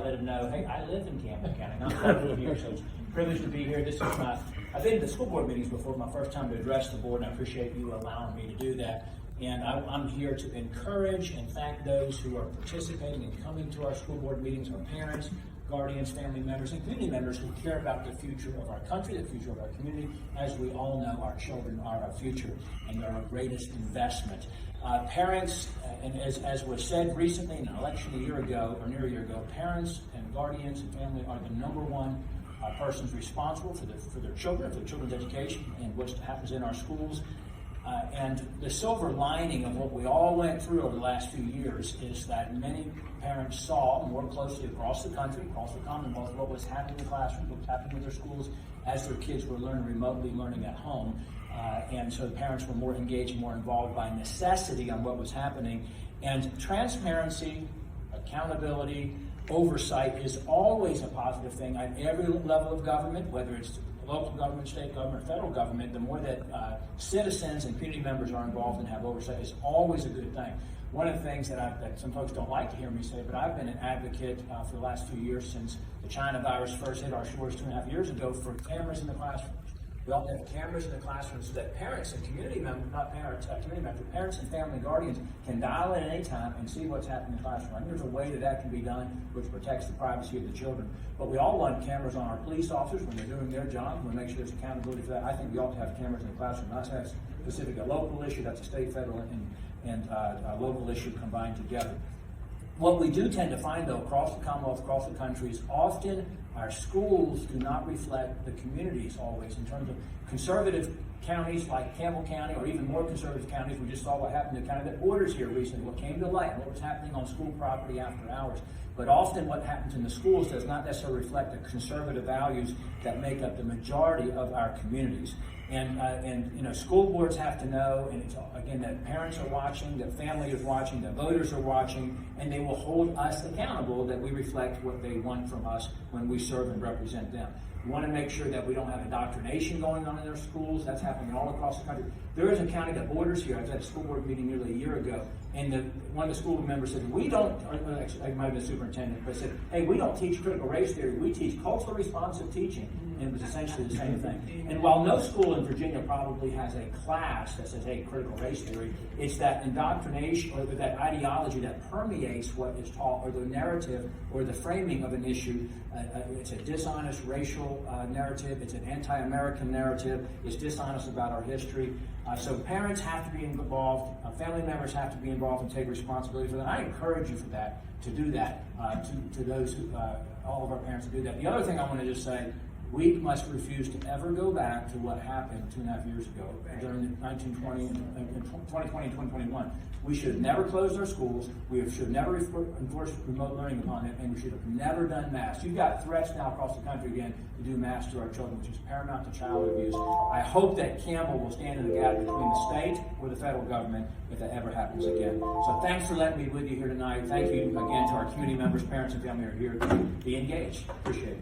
let them know, hey, I live in Campbell County, not far from here, so it's a privilege to be here. This is I've been to the school board meetings before, my first time to address the board, and I appreciate you allowing me to do that. And I'm here to encourage and thank those who are participating and coming to our school board meetings, our parents, guardians, family members, and community members who care about the future of our country, the future of our community. As we all know, our children are our future, and they're our greatest investment. Parents, and as was said recently in an election a year ago, or near a year ago, parents and guardians and family are the number one persons responsible for their children, for their children's education, and what happens in our schools. And the silver lining of what we all went through over the last few years is that many parents saw more closely across the country, across the Commonwealth, what was happening in the classrooms, what was happening with their schools as their kids were remotely learning at home. And so the parents were more engaged, more involved by necessity on what was happening. And transparency, accountability, oversight is always a positive thing at every level of government, whether it's local government, state government, federal government. The more that citizens and community members are involved and have oversight is always a good thing. One of the things that some folks don't like to hear me say, but I've been an advocate for the last few years since the China virus first hit our shores 2.5 years ago for cameras in the classrooms. We all have cameras in the classrooms so that parents and community members, not parents, community members, parents and family and guardians can dial in at any time and see what's happening in the classroom. And there's a way that can be done which protects the privacy of the children. But we all want cameras on our police officers when they're doing their job. We make sure there's accountability for that. I think we ought to have cameras in the classroom. Not that's specific a local issue, that's a state, federal, and a local issue combined together. What we do tend to find, though, across the Commonwealth, across the country, is often our schools do not reflect the communities always. In terms of conservative counties like Campbell County, or even more conservative counties, we just saw what happened in the county that borders here recently, what came to light, what was happening on school property after hours. But often what happens in the schools does not necessarily reflect the conservative values that make up the majority of our communities. And you know, school boards have to know, and it's, again, that parents are watching, that family is watching, that voters are watching, and they will hold us accountable that we reflect what they want from us when we serve and represent them. We want to make sure that we don't have indoctrination going on in their schools. That's happening all across the country. There is a county that borders here. I was at a school board meeting nearly a year ago, and one of the school members said, we don't, or actually, I might have been the superintendent, but said, hey, we don't teach critical race theory. We teach culturally responsive teaching. And it was essentially the same thing. And while no school in Virginia probably has a class that says, hey, critical race theory, it's that indoctrination or that ideology that permeates what is taught, or the narrative or the framing of an issue. It's a dishonest racial narrative. It's an anti-American narrative. It's dishonest about our history. So parents have to be involved. Family members have to be involved and take responsibility for that. I encourage you for that, to do that, to those who, all of our parents to do that. The other thing I want to just say, we must refuse to ever go back to what happened 2.5 years ago during the 2020 and 2021. We should have never closed our schools. We should have never enforced remote learning upon it, and we should have never done masks. You've got threats now across the country again to do masks to our children, which is paramount to child abuse. I hope that Campbell will stand in the gap between the state or the federal government if that ever happens again. So thanks for letting me be with you here tonight. Thank you again to our community members, parents, and family who are here to be engaged. Appreciate it.